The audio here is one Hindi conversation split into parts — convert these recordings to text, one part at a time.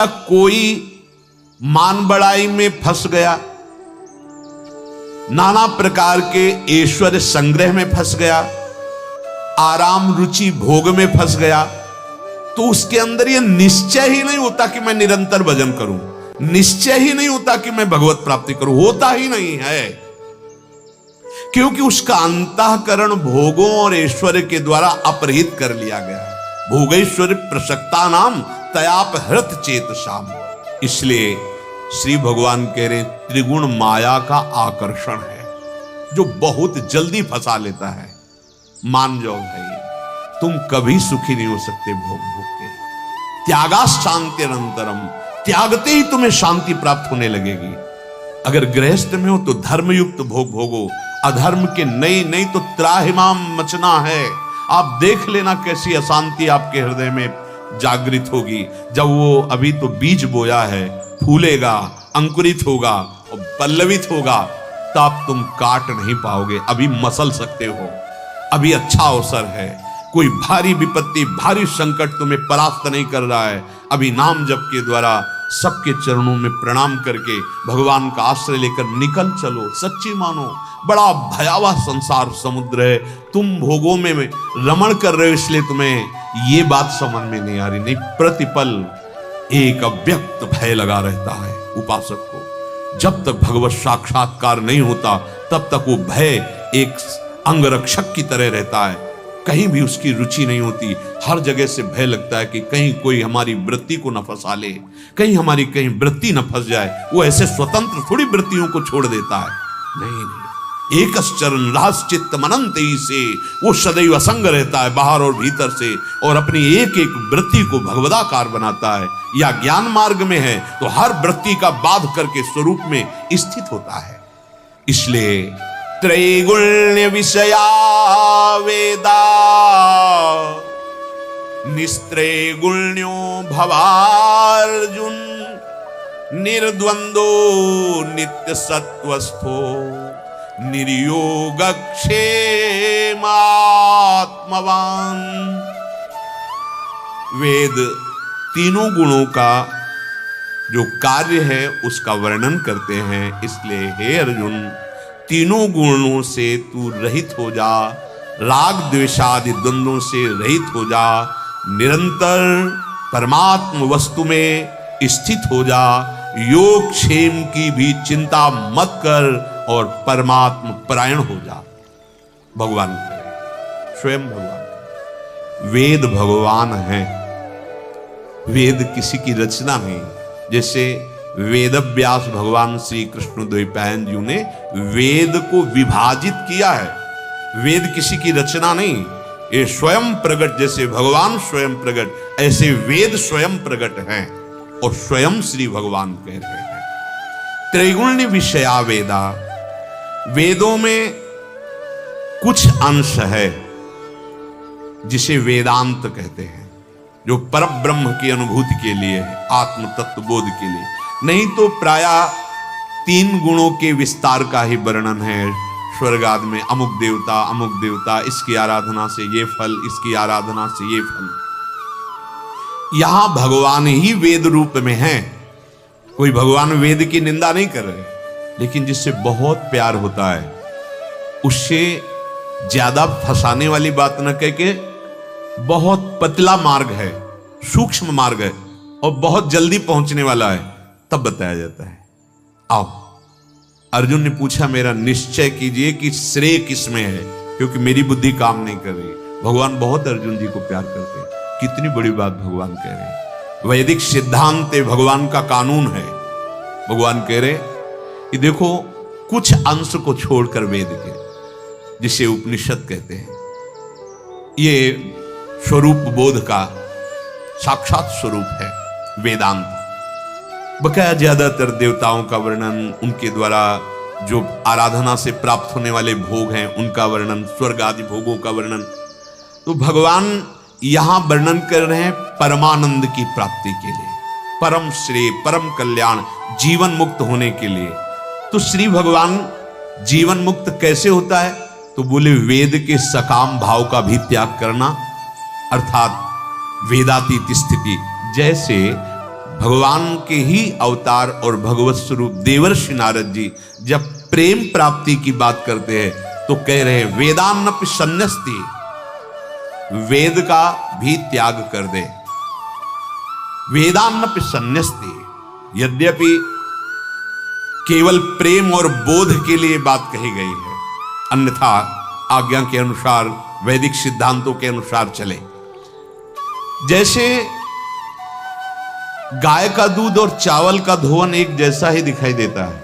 कोई मान बड़ाई में फंस गया, नाना प्रकार के ऐश्वर्य संग्रह में फंस गया, आराम रुचि भोग में फंस गया, तो उसके अंदर यह निश्चय ही नहीं होता कि मैं निरंतर भजन करूं, निश्चय ही नहीं होता कि मैं भगवत प्राप्ति करूं, होता ही नहीं है। क्योंकि उसका अंतःकरण भोगों और ऐश्वर्य के द्वारा अपहृत कर लिया गया है। भोगैश्वर्य प्रसक्ता नाम तयाप हृत चेत शाम। इसलिए श्री भगवान कह रहे त्रिगुण माया का आकर्षण है, जो बहुत जल्दी फंसा लेता है। मान जाओ भाई, तुम कभी सुखी नहीं हो सकते भोग भोग के। त्यागा शांति अनंतरम, त्यागते ही तुम्हें शांति प्राप्त होने लगेगी। अगर गृहस्थ में हो तो धर्मयुक्त भोग भोगो, अधर्म के नहीं तो त्राहिमाम मचना है। आप देख लेना कैसी अशांति आपके हृदय में जागृत होगी। जब वो अभी तो बीज बोया है, फूलेगा, अंकुरित होगा और पल्लवित होगा, तब तुम काट नहीं पाओगे। अभी मसल सकते हो, अभी अच्छा अवसर है। कोई भारी विपत्ति, भारी संकट तुम्हें परास्त नहीं कर रहा है। अभी नाम जप के द्वारा सबके चरणों में प्रणाम करके भगवान का आश्रय लेकर निकल चलो। सच्ची मानो, बड़ा भयावह संसार समुद्र है। तुम भोगों में रमण कर रहे हो, इसलिए तुम्हें ये बात समझ में नहीं आ रही। नहीं, प्रतिपल एक अव्यक्त भय लगा रहता है उपासक को। जब तक भगवत साक्षात्कार नहीं होता तब तक वो भय एक अंगरक्षक की तरह रहता है। कहीं भी उसकी रुचि नहीं होती, हर जगह से भय लगता है कि कहीं कोई हमारी वृत्ति को न फंसा ले, कहीं हमारी कहीं वृत्ति न फंस जाए। वो ऐसे स्वतंत्र थोड़ी वृत्तियों को छोड़ देता है। नहीं, एक चरण रास चित्त मनंते से वो सदैव असंग रहता है, बाहर और भीतर से, और अपनी एक एक वृत्ति को भगवदाकार बनाता है। या ज्ञान मार्ग में है तो हर वृत्ति का बाध करके स्वरूप में स्थित होता है। इसलिए त्रैगुण्य विषया वेदा निस्त्रैगुण्यो भवार्जुन निर्द्वंदो नित्य सत्वस्थो निर्योगक्षेमात्मवान। वेद तीनों गुणों का जो कार्य है उसका वर्णन करते हैं। इसलिए हे अर्जुन, तीनों गुणों से तू रहित हो जा, राग द्वेषादि द्वंद्वों से रहित हो जा, निरंतर परमात्म वस्तु में स्थित हो जा, योग क्षेम की भी चिंता मत कर और परमात्म परायण हो जा। भगवान स्वयं भगवान, वेद भगवान है। वेद किसी की रचना नहीं। जैसे वेद व्यास भगवान श्री कृष्ण द्वैपायन जी ने वेद को विभाजित किया है। वेद किसी की रचना नहीं, ये स्वयं प्रकट। जैसे भगवान स्वयं प्रकट, ऐसे वेद स्वयं प्रकट हैं और स्वयं श्री भगवान कह रहे हैं। त्रैगुण्य विषया वेदा, वेदों में कुछ अंश है जिसे वेदांत कहते हैं, जो परब्रह्म की अनुभूति के लिए है, आत्म तत्व बोध के लिए। नहीं तो प्रायः तीन गुणों के विस्तार का ही वर्णन है स्वर्ग आदि में। अमुक देवता, इसकी आराधना से ये फल, इसकी आराधना से ये फल। यहां भगवान ही वेद रूप में है। कोई भगवान वेद की निंदा नहीं कर रहे, लेकिन जिससे बहुत प्यार होता है उससे ज्यादा फंसाने वाली बात न कह के, बहुत पतला मार्ग है, सूक्ष्म मार्ग है और बहुत जल्दी पहुंचने वाला है, तब बताया जाता है। आओ, अर्जुन ने पूछा मेरा निश्चय कीजिए कि श्रेय किसमें है, क्योंकि मेरी बुद्धि काम नहीं कर रही। भगवान बहुत अर्जुन जी को प्यार करते हैं। कितनी बड़ी बात भगवान कह रहे हैं। वैदिक सिद्धांत भगवान का कानून है। भगवान कह रहे कि देखो, कुछ अंश को छोड़कर वेद के, जिसे उपनिषद कहते हैं, ये स्वरूप बोध का साक्षात स्वरूप है वेदांत। बकाया ज्यादातर देवताओं का वर्णन, उनके द्वारा जो आराधना से प्राप्त होने वाले भोग हैं उनका वर्णन, स्वर्ग आदि भोगों का वर्णन। तो भगवान यहां वर्णन कर रहे हैं परमानंद की प्राप्ति के लिए, परम श्रेय, परम कल्याण, जीवन मुक्त होने के लिए। तो श्री भगवान जीवन मुक्त कैसे होता है? तो बोले वेद के सकाम भाव का भी त्याग करना, अर्थात वेदातीत स्थिति। जैसे भगवान के ही अवतार और भगवत स्वरूप देवर्षि नारद जी जब प्रेम प्राप्ति की बात करते हैं तो कह रहे हैं वेदान्नपि सन्न्यस्ति, वेद का भी त्याग कर दे। वेदान्नपि सन्न्यस्ति, यद्यपि केवल प्रेम और बोध के लिए बात कही गई है, अन्यथा आज्ञा के अनुसार वैदिक सिद्धांतों के अनुसार चले। जैसे गाय का दूध और चावल का धोवन एक जैसा ही दिखाई देता है,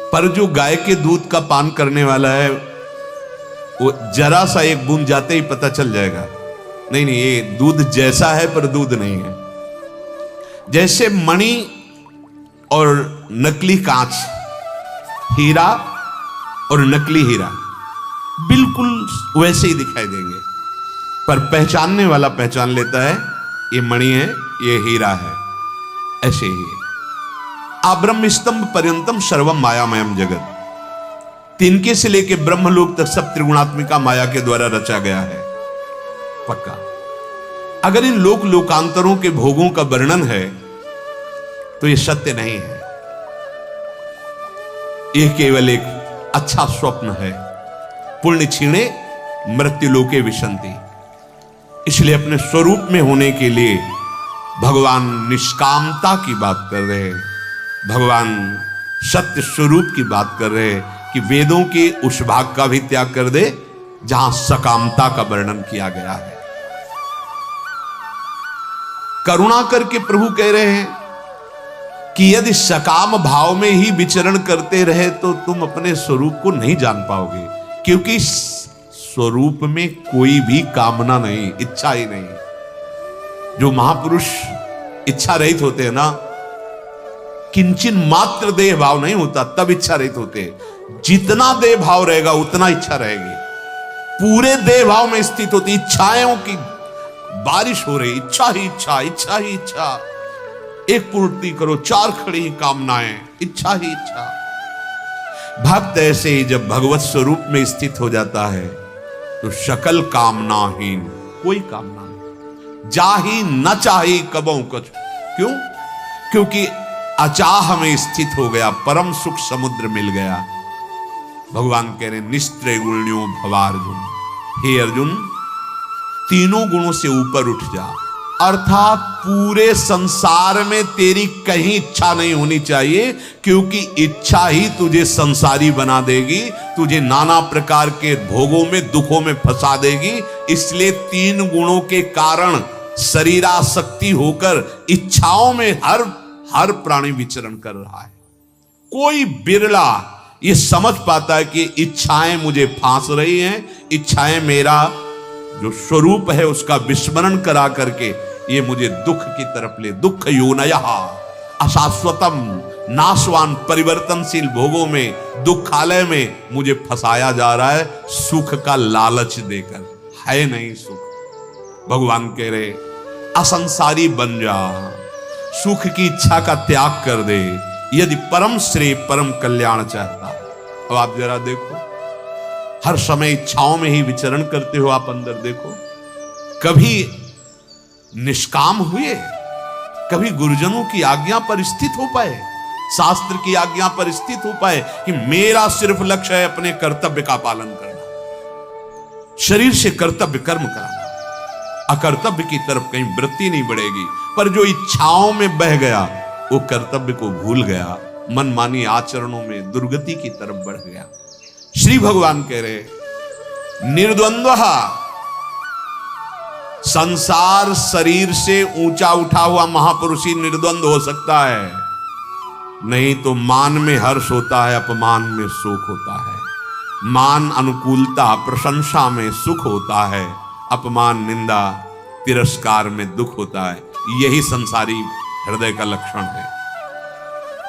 पर जो गाय के दूध का पान करने वाला है वो जरा सा एक बूंद जाते ही पता चल जाएगा, नहीं नहीं ये दूध जैसा है पर दूध नहीं है। जैसे मणि और नकली कांच, हीरा और नकली हीरा बिल्कुल वैसे ही दिखाई देंगे, पर पहचानने वाला पहचान लेता है ये मणि है, ये हीरा है। ऐसे ही आब्रह्म स्तंभ पर्यंतम सर्वम मायामयम जगत, तिनके से लेके ब्रह्मलोक तक सब त्रिगुणात्मिका माया के द्वारा रचा गया है। पक्का अगर इन लोक लोकांतरों के भोगों का वर्णन है तो ये सत्य नहीं है, यह केवल एक अच्छा स्वप्न है। पुण्य क्षीणे मृत्यु लोके विशंति, इसलिए अपने स्वरूप में होने के लिए भगवान निष्कामता की बात कर रहे हैं, भगवान सत्य स्वरूप की बात कर रहे हैं कि वेदों के उस भाग का भी त्याग कर दे जहां सकामता का वर्णन किया गया है। करुणा करके प्रभु कह रहे हैं कि यदि सकाम भाव में ही विचरण करते रहे तो तुम अपने स्वरूप को नहीं जान पाओगे, क्योंकि स्वरूप में कोई भी कामना नहीं, इच्छा ही नहीं। जो महापुरुष इच्छा रहित होते हैं ना, किंचन मात्र देह भाव नहीं होता तब इच्छा रहित होते हैं। जितना देह भाव रहेगा उतना इच्छा रहेगी। पूरे देह भाव में स्थित होती, इच्छाओं की बारिश हो रही, इच्छा ही इच्छा, इच्छा ही इच्छा। एक पूर्ति करो, चार खड़ी ही कामनाएं, इच्छा ही इच्छा। भक्त ऐसे ही जब भगवत स्वरूप में स्थित हो जाता है तो सकल कामनाहीन, कोई कामना नहीं, जाही न चाही कबों कुछ। क्यों? क्योंकि अचाह में स्थित हो गया, परम सुख समुद्र मिल गया। भगवान कह रहे निस्त्रय गुण्यो भवार्जुन, हे अर्जुन तीनों गुणों से ऊपर उठ जा। अर्थात पूरे संसार में तेरी कहीं इच्छा नहीं होनी चाहिए, क्योंकि इच्छा ही तुझे संसारी बना देगी, तुझे नाना प्रकार के भोगों में दुखों में फंसा देगी। इसलिए तीन गुणों के कारण शरीरासक्ति होकर इच्छाओं में हर प्राणी विचरण कर रहा है। कोई बिरला ये समझ पाता है कि इच्छाएं मुझे फांस रही हैं, इच्छाएं मेरा जो स्वरूप है उसका विस्मरण करा करके ये मुझे दुख की तरफ ले। दुख योनयः अशाश्वतम, नाशवान परिवर्तनशील भोगों में, दुखालय में मुझे फंसाया जा रहा है, सुख का लालच देकर। है नहीं सुख। भगवान कह रहे असंसारी बन जा, सुख की इच्छा का त्याग कर दे, यदि परम श्रेय परम कल्याण चाहता। अब आप जरा देखो, हर समय इच्छाओं में ही विचरण करते हो आप। अंदर देखो, कभी निष्काम हुए, कभी गुरुजनों की आज्ञा पर स्थित हो पाए, शास्त्र की आज्ञा पर स्थित हो पाए कि मेरा सिर्फ लक्ष्य है अपने कर्तव्य का पालन करना, शरीर से कर्तव्य कर्म करना, अकर्तव्य की तरफ कहीं वृत्ति नहीं बढ़ेगी। पर जो इच्छाओं में बह गया वो कर्तव्य को भूल गया, मनमानी आचरणों में दुर्गति की तरफ बढ़ गया। श्री भगवान कह रहे निर्द्वंद्वः, संसार शरीर से ऊंचा उठा हुआ महापुरुष ही निर्द्वंद्व हो सकता है, नहीं तो मान में हर्ष होता है, अपमान में सुख होता है। मान अनुकूलता प्रशंसा में सुख होता है, अपमान निंदा तिरस्कार में दुख होता है। यही संसारी हृदय का लक्षण है।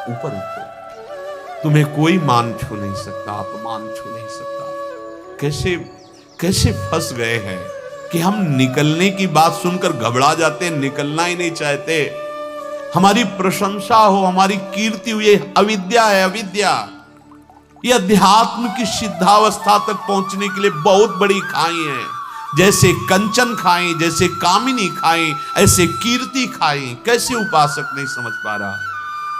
ऊपर ऊपर तुम्हें कोई मान छू नहीं सकता, अपमान छू नहीं सकता। कैसे कैसे फंस गए हैं कि हम निकलने की बात सुनकर घबरा जाते, निकलना ही नहीं चाहते। हमारी प्रशंसा हो, हमारी कीर्ति हो, ये अविद्या है। अविद्या ये अध्यात्म की सिद्धावस्था तक पहुंचने के लिए बहुत बड़ी खाई है। जैसे कंचन खाएं, जैसे कामिनी खाएं, ऐसे कीर्ति खाएं। कैसे उपासक नहीं समझ पा रहा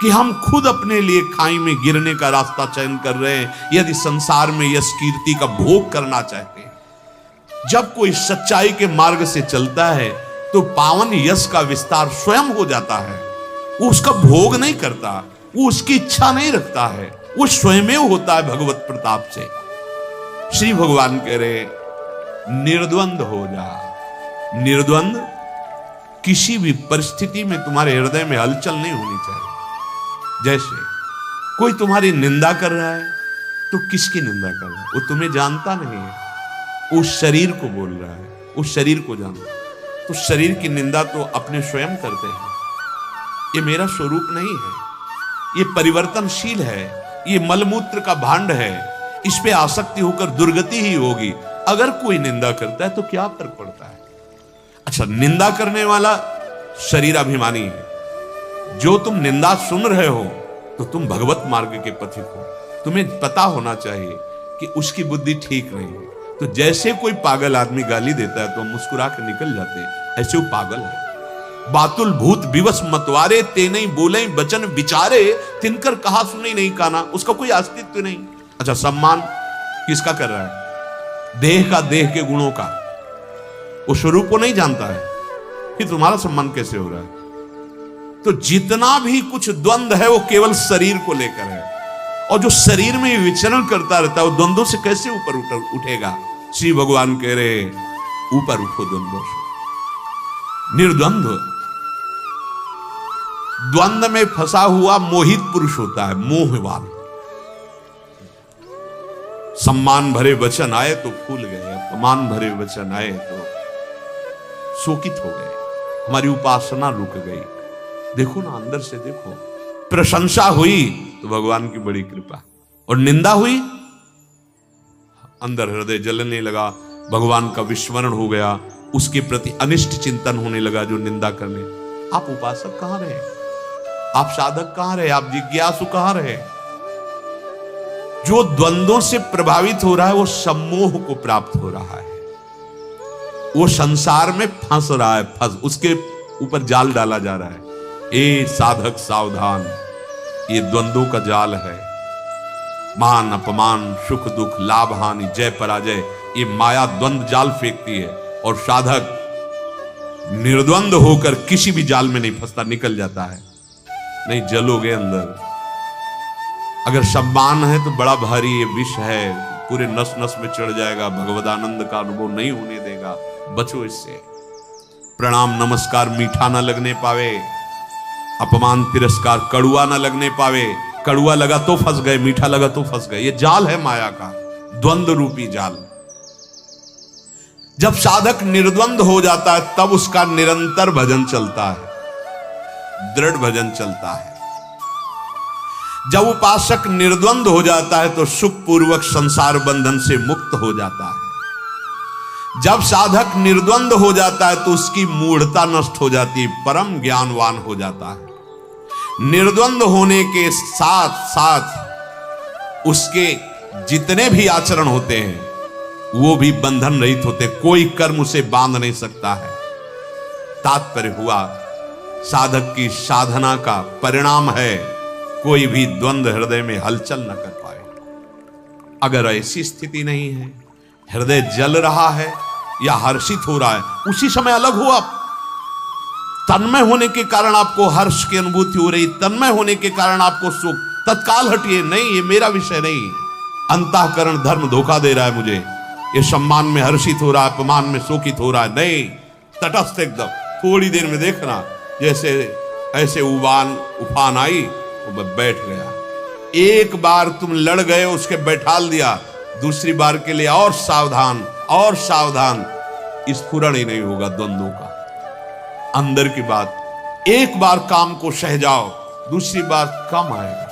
कि हम खुद अपने लिए खाई में गिरने का रास्ता चयन कर रहे हैं, यदि संसार में यश कीर्ति का भोग करना चाहते हैं। जब कोई सच्चाई के मार्ग से चलता है तो पावन यश का विस्तार स्वयं हो जाता है। वो उसका भोग नहीं करता, वो उसकी इच्छा नहीं रखता है, वो स्वयं होता है भगवत प्रताप से। श्री भगवान कह रहे निर्द्वंद हो जा। निर्द्वंद, किसी भी परिस्थिति में तुम्हारे हृदय में हलचल नहीं होनी चाहिए। जैसे कोई तुम्हारी निंदा कर रहा है तो किसकी निंदा कर रहा है? वो तुम्हें जानता नहीं है, उस शरीर को बोल रहा है, उस शरीर को जानता। तो शरीर की निंदा तो अपने स्वयं करते हैं। ये मेरा स्वरूप नहीं है, ये परिवर्तनशील है, ये मलमूत्र का भांड है, इस पे आसक्ति होकर दुर्गति ही होगी। अगर कोई निंदा करता है तो क्या फर्क पड़ता है? अच्छा, निंदा करने वाला शरीर अभिमानी है। जो तुम निंदा सुन रहे हो तो तुम भगवत मार्ग के पथिक हो। तुम्हें पता होना चाहिए कि उसकी बुद्धि ठीक नहीं है। तो जैसे कोई पागल आदमी गाली देता है तो मुस्कुरा के निकल जाते हैं, ऐसे वो पागल है। बातुल भूत विवश मतवारे, ते नहीं बोले बचन विचारे, तिनकर कहा सुने नहीं काना। उसका कोई अस्तित्व नहीं। अच्छा, सम्मान किसका कर रहा है? देह का, देह के गुणों का। वो स्वरूप को नहीं जानता है, फिर तुम्हारा सम्मान कैसे हो रहा है? तो जितना भी कुछ द्वंद्व है वो केवल शरीर को लेकर है, और जो शरीर में विचरण करता रहता है वो द्वंद्वों से कैसे ऊपर उठेगा? श्री भगवान कह रहे ऊपर उठो द्वंद्वों से। निर्द्वंद्व, द्वंद्व में फंसा हुआ मोहित पुरुष होता है, मोहवान। सम्मान भरे वचन आए तो फूल गए, अपमान भरे वचन आए तो शोकित हो गए, हमारी उपासना रुक गई। देखो ना, अंदर से देखो। प्रशंसा हुई तो भगवान की बड़ी कृपा, और निंदा हुई अंदर हृदय जलने लगा, भगवान का विस्मरण हो गया, उसके प्रति अनिष्ट चिंतन होने लगा। जो निंदा करने, आप उपासक कहां रहे? आप साधक कहां रहे? आप जिज्ञासु कहां रहे? जो द्वंद्वों से प्रभावित हो रहा है वो सम्मोह को प्राप्त हो रहा है, वो संसार में फंस रहा है, उसके ऊपर जाल डाला जा रहा है। ए साधक सावधान, ये द्वंद्वों का जाल है। मान अपमान, सुख दुख, लाभ हानि, जय पराजय, ये माया द्वंद्व जाल फेंकती है, और साधक निर्द्वंद होकर किसी भी जाल में नहीं फंसता, निकल जाता है। नहीं जलोगे अंदर। अगर सम्मान है तो बड़ा भारी ये विष है, पूरे नस नस में चढ़ जाएगा, भगवदानंद का अनुभव नहीं होने देगा। बचो इससे। प्रणाम नमस्कार मीठा ना लगने पावे, अपमान तिरस्कार कड़ुआ ना लगने पावे। कड़ुआ लगा तो फंस गए, मीठा लगा तो फंस गए। ये जाल है माया का, द्वंद्व रूपी जाल। जब साधक निर्द्वंद हो जाता है तब उसका निरंतर भजन चलता है, दृढ़ भजन चलता है। जब उपासक निर्द्वंद हो जाता है तो सुखपूर्वक संसार बंधन से मुक्त हो जाता है। जब साधक निर्द्वंद हो जाता है तो उसकी मूढ़ता नष्ट हो जाती है, परम ज्ञानवान हो जाता है। निर्द्वंद होने के साथ साथ उसके जितने भी आचरण होते हैं वो भी बंधन रहित होते, कोई कर्म उसे बांध नहीं सकता है। तात्पर्य हुआ, साधक की साधना का परिणाम है कोई भी द्वंद्व हृदय में हलचल न कर पाए। अगर ऐसी स्थिति नहीं है, हृदय जल रहा है या हर्षित हो रहा है, उसी समय अलग हो आप। तन्मय होने के कारण आपको हर्ष की अनुभूति हो रही, तन्मय होने के कारण आपको सुख, तत्काल हटिए। नहीं, ये मेरा विषय नहीं। अंतःकरण धर्म धोखा दे रहा है मुझे, ये सम्मान में हर्षित हो रहा है, अपमान में शोकित हो रहा है। नहीं, तटस्थ एकदम। थोड़ी देर में देखना जैसे ऐसे उफान आई वो बैठ गया। एक बार तुम लड़ गए, उसके बैठाल दिया, दूसरी बार के लिए और सावधान और सावधान। स्फुरण ही नहीं होगा द्वंद्वों का। अंदर की बात, एक बार काम को सह जाओ, दूसरी बार कम आएगा,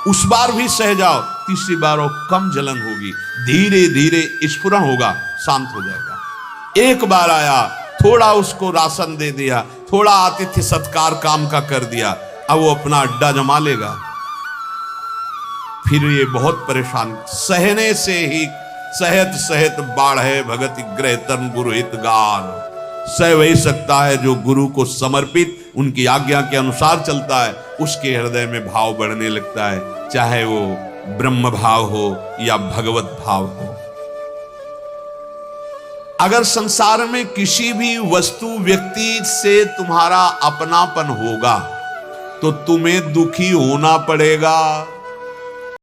उस बार भी सह जाओ, तीसरी बार और कम जलन होगी, धीरे धीरे स्फुरण होगा, शांत हो जाएगा। एक बार आया, थोड़ा उसको राशन दे दिया, थोड़ा आतिथ्य सत्कार काम का कर दिया, अब वो अपना अड्डा जमा लेगा। फिर ये बहुत परेशान, सहने से ही सहत सहत बाढ़े भगति ग्रह तन गुरु हितगार। सह वही सकता है जो गुरु को समर्पित उनकी आज्ञा के अनुसार चलता है, उसके हृदय में भाव बढ़ने लगता है, चाहे वो ब्रह्म भाव हो या भगवत भाव हो। अगर संसार में किसी भी वस्तु व्यक्ति से तुम्हारा अपनापन होगा तो तुम्हें दुखी होना पड़ेगा।